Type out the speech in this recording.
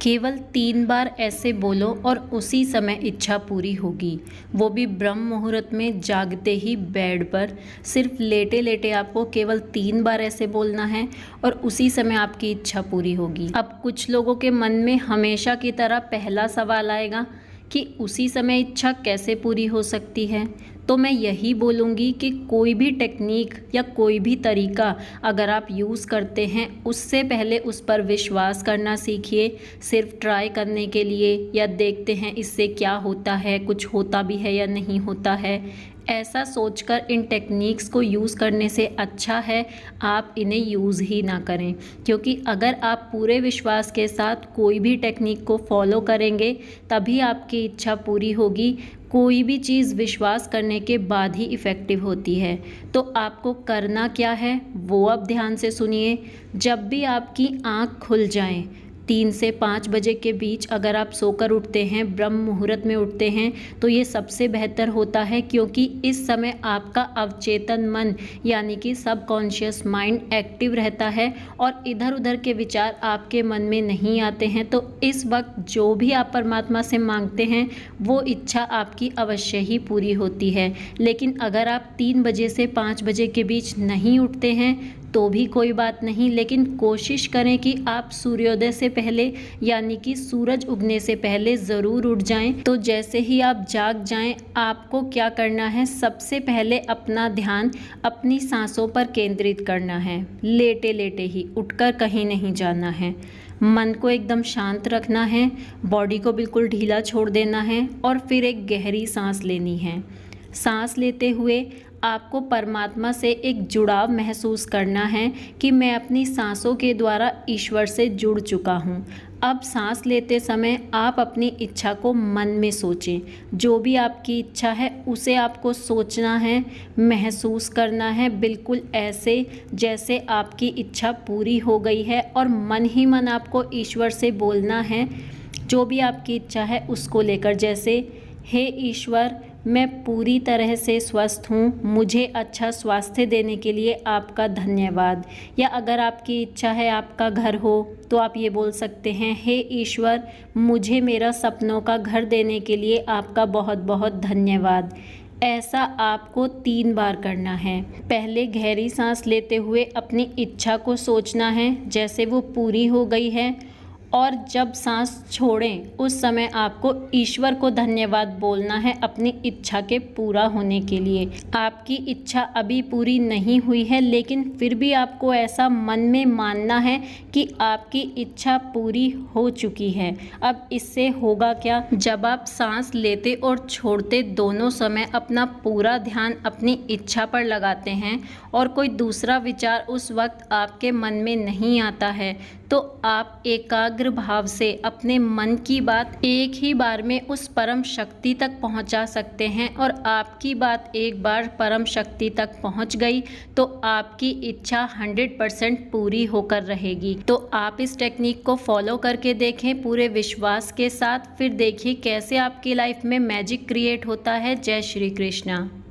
केवल 3 बार ऐसे बोलो और उसी समय इच्छा पूरी होगी। वो भी ब्रह्म मुहूर्त में जागते ही बेड पर। सिर्फ लेटे लेटे आपको केवल 3 बार ऐसे बोलना है और उसी समय आपकी इच्छा पूरी होगी। अब कुछ लोगों के मन में हमेशा की तरह पहला सवाल आएगा कि उसी समय इच्छा कैसे पूरी हो सकती है। तो मैं यही बोलूँगी कि कोई भी टेक्निक या कोई भी तरीका अगर आप यूज़ करते हैं, उससे पहले उस पर विश्वास करना सीखिए। सिर्फ ट्राई करने के लिए या देखते हैं इससे क्या होता है, कुछ होता भी है या नहीं होता है, ऐसा सोचकर इन टेक्निक्स को यूज़ करने से अच्छा है आप इन्हें यूज़ ही ना करें। क्योंकि अगर आप पूरे विश्वास के साथ कोई भी टेक्निक को फॉलो करेंगे तभी आपकी इच्छा पूरी होगी। कोई भी चीज़ विश्वास करने के बाद ही इफ़ेक्टिव होती है। तो आपको करना क्या है वो अब ध्यान से सुनिए। जब भी आपकी आँख खुल जाए 3 से 5 बजे के बीच अगर आप सोकर उठते हैं, ब्रह्म मुहूर्त में उठते हैं, तो ये सबसे बेहतर होता है। क्योंकि इस समय आपका अवचेतन मन यानी कि सबकॉन्शियस माइंड एक्टिव रहता है और इधर उधर के विचार आपके मन में नहीं आते हैं। तो इस वक्त जो भी आप परमात्मा से मांगते हैं वो इच्छा आपकी अवश्य ही पूरी होती है। लेकिन अगर आप 3 बजे से 5 बजे के बीच नहीं उठते हैं तो भी कोई बात नहीं, लेकिन कोशिश करें कि आप सूर्योदय से पहले यानी कि सूरज उगने से पहले ज़रूर उठ जाएं। तो जैसे ही आप जाग जाएं, आपको क्या करना है, सबसे पहले अपना ध्यान अपनी सांसों पर केंद्रित करना है। लेटे लेटे ही, उठकर कहीं नहीं जाना है। मन को एकदम शांत रखना है, बॉडी को बिल्कुल ढीला छोड़ देना है और फिर एक गहरी सांस लेनी है। सांस लेते हुए आपको परमात्मा से एक जुड़ाव महसूस करना है कि मैं अपनी सांसों के द्वारा ईश्वर से जुड़ चुका हूँ। अब सांस लेते समय आप अपनी इच्छा को मन में सोचें। जो भी आपकी इच्छा है उसे आपको सोचना है, महसूस करना है, बिल्कुल ऐसे जैसे आपकी इच्छा पूरी हो गई है। और मन ही मन आपको ईश्वर से बोलना है जो भी आपकी इच्छा है उसको लेकर, जैसे हे ईश्वर, मैं पूरी तरह से स्वस्थ हूँ, मुझे अच्छा स्वास्थ्य देने के लिए आपका धन्यवाद। या अगर आपकी इच्छा है आपका घर हो तो आप ये बोल सकते हैं, हे ईश्वर, मुझे मेरा सपनों का घर देने के लिए आपका बहुत बहुत धन्यवाद। ऐसा आपको 3 बार करना है। पहले गहरी सांस लेते हुए अपनी इच्छा को सोचना है जैसे वो पूरी हो गई है, और जब सांस छोड़ें उस समय आपको ईश्वर को धन्यवाद बोलना है अपनी इच्छा के पूरा होने के लिए। आपकी इच्छा अभी पूरी नहीं हुई है, लेकिन फिर भी आपको ऐसा मन में मानना है कि आपकी इच्छा पूरी हो चुकी है। अब इससे होगा क्या, जब आप सांस लेते और छोड़ते दोनों समय अपना पूरा ध्यान अपनी इच्छा पर लगाते हैं और कोई दूसरा विचार उस वक्त आपके मन में नहीं आता है, तो आप एकाग्र भाव से अपने मन की बात एक ही बार में उस परम शक्ति तक पहुंचा सकते हैं। और आपकी बात एक बार परम शक्ति तक पहुंच गई तो आपकी इच्छा 100% पूरी होकर रहेगी। तो आप इस टेक्निक को फॉलो करके देखें पूरे विश्वास के साथ, फिर देखिए कैसे आपकी लाइफ में मैजिक क्रिएट होता है। जय श्री कृष्णा।